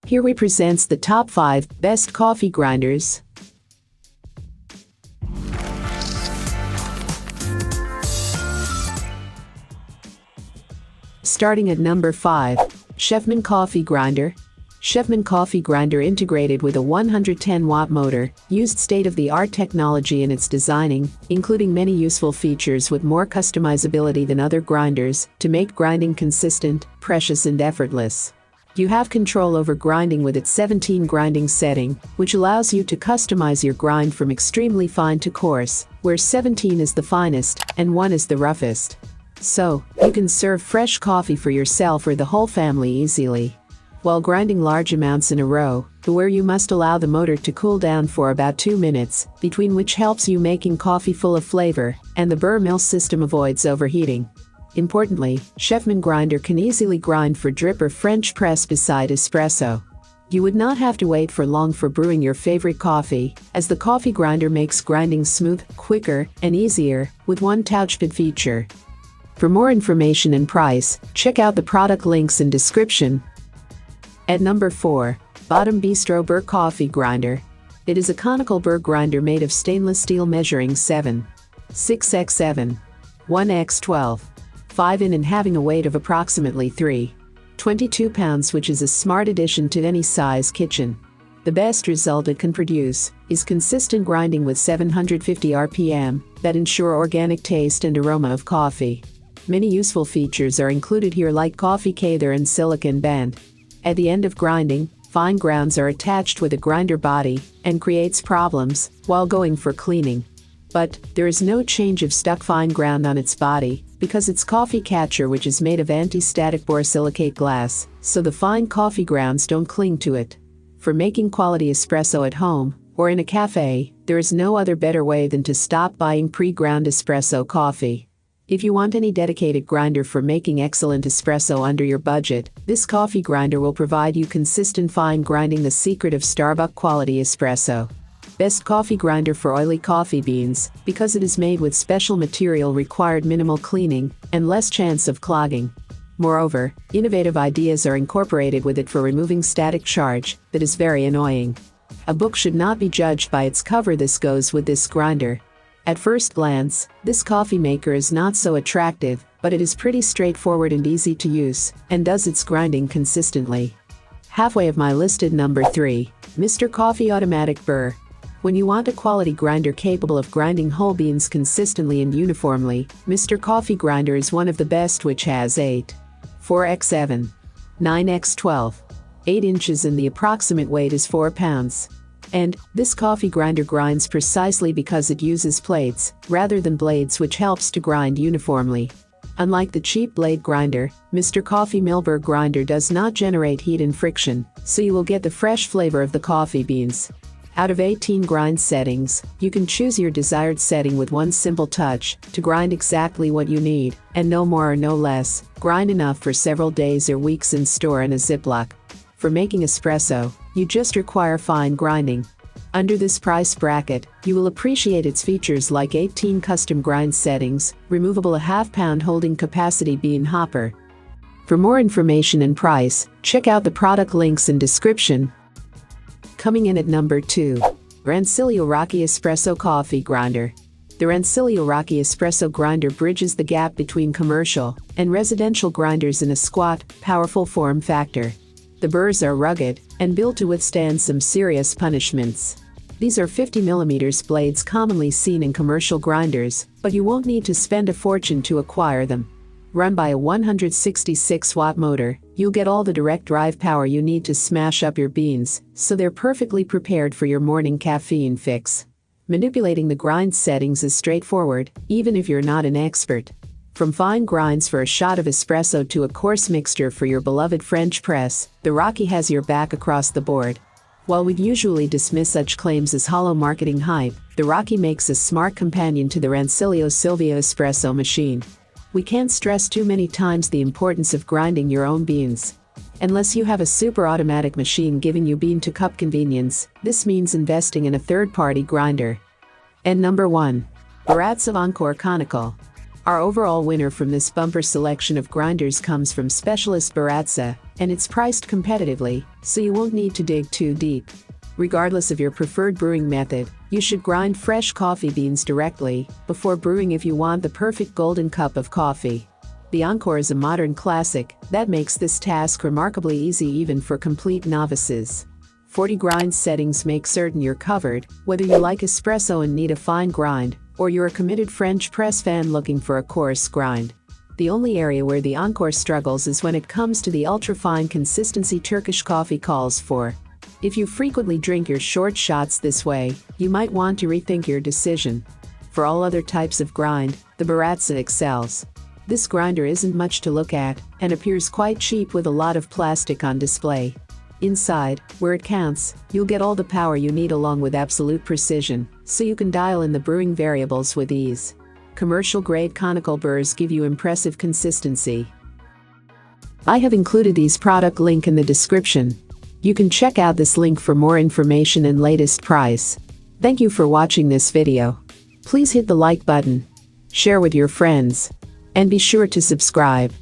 Here we presents the top 5 best coffee grinders. Starting at number 5, Chefman coffee grinder. Chefman coffee grinder integrated with a 110-watt motor, used state-of-the-art technology in its designing, including many useful features with more customizability than other grinders, to make grinding consistent, precious and effortless. You have control over grinding with its 17 grinding setting, which allows you to customize your grind from extremely fine to coarse, where 17 is the finest and 1 is the roughest. So, you can serve fresh coffee for yourself or the whole family easily. While grinding large amounts in a row, where you must allow the motor to cool down for about 2 minutes, between which helps you making coffee full of flavor, and the Burr mill system avoids overheating. Importantly, Chefman grinder can easily grind for drip or French press beside espresso. You would not have to wait for long for brewing your favorite coffee, as the coffee grinder makes grinding smooth, quicker, and easier, with one touchpad feature. For more information and price, check out the product links in description. At number 4, Bodum Bistro Burr coffee grinder. It is a conical Burr grinder made of stainless steel measuring 7, 6x7, 1x12, 5 in and having a weight of approximately 3.22 pounds, which is a smart addition to any size kitchen. The best result it can produce is consistent grinding with 750 RPM that ensure organic taste and aroma of coffee. Many useful features are included here, like coffee cather and silicone band. At the end of grinding, fine grounds are attached with a grinder body and creates problems while going for cleaning. But there is no change of stuck fine ground on its body because its coffee catcher, which is made of anti-static borosilicate glass, so the fine coffee grounds don't cling to it. For making quality espresso at home or in a cafe, there is no other better way than to stop buying pre-ground espresso coffee. If you want any dedicated grinder for making excellent espresso under your budget, this coffee grinder will provide you consistent fine grinding, the secret of Starbucks quality espresso. Best coffee grinder for oily coffee beans, because it is made with special material, required minimal cleaning and less chance of clogging. Moreover, innovative ideas are incorporated with it for removing static charge that is very annoying. A book should not be judged by its cover. This goes with this grinder. At first glance, this coffee maker is not so attractive, but it is pretty straightforward and easy to use, and does its grinding consistently. Halfway of my listed number 3, Mr. Coffee Automatic Burr. When you want a quality grinder capable of grinding whole beans consistently and uniformly, Mr. Coffee Grinder is one of the best, which has 8, 4x7, 9x12, 8 inches and the approximate weight is 4 pounds. And this coffee grinder grinds precisely because it uses plates rather than blades, which helps to grind uniformly. Unlike the cheap blade grinder, Mr. Coffee Mill Burr grinder does not generate heat and friction, so you will get the fresh flavor of the coffee beans. Out of 18 grind settings, you can choose your desired setting with one simple touch to grind exactly what you need, and no more or no less. Grind enough for several days or weeks and store in a Ziploc. For making espresso, you just require fine grinding. Under this price bracket, you will appreciate its features like 18 custom grind settings, removable, a half-pound holding capacity bean hopper. For more information and price, check out the product links in description. Coming in at number 2, Rancilio Rocky Espresso Coffee Grinder. The Rancilio Rocky Espresso Grinder bridges the gap between commercial and residential grinders in a squat, powerful form factor. The burrs are rugged and built to withstand some serious punishments. These are 50mm blades commonly seen in commercial grinders, but you won't need to spend a fortune to acquire them. Run by a 166-watt motor, you'll get all the direct drive power you need to smash up your beans, so they're perfectly prepared for your morning caffeine fix. Manipulating the grind settings is straightforward, even if you're not an expert. From fine grinds for a shot of espresso to a coarse mixture for your beloved French press, the Rocky has your back across the board. While we'd usually dismiss such claims as hollow marketing hype, the Rocky makes a smart companion to the Rancilio Silvio espresso machine. We can't stress too many times the importance of grinding your own beans. Unless you have a super automatic machine giving you bean-to-cup convenience, this means investing in a third-party grinder. And number 1, Baratza Encore Conical. Our overall winner from this bumper selection of grinders comes from specialist Baratza, and it's priced competitively, so you won't need to dig too deep. Regardless of your preferred brewing method, you should grind fresh coffee beans directly before brewing if you want the perfect golden cup of coffee. The Encore is a modern classic that makes this task remarkably easy even for complete novices. 40 grind settings make certain you're covered, whether you like espresso and need a fine grind, or you're a committed French press fan looking for a coarse grind. The only area where the Encore struggles is when it comes to the ultra-fine consistency Turkish coffee calls for. If you frequently drink your short shots this way, you might want to rethink your decision. For all other types of grind, the Baratza excels. This grinder isn't much to look at, and appears quite cheap with a lot of plastic on display. Inside, where it counts, you'll get all the power you need along with absolute precision, so you can dial in the brewing variables with ease. Commercial-grade conical burrs give you impressive consistency. I have included these product link in the description. You can check out this link for more information and latest price. Thank you for watching this video. Please hit the like button, share with your friends, and be sure to subscribe.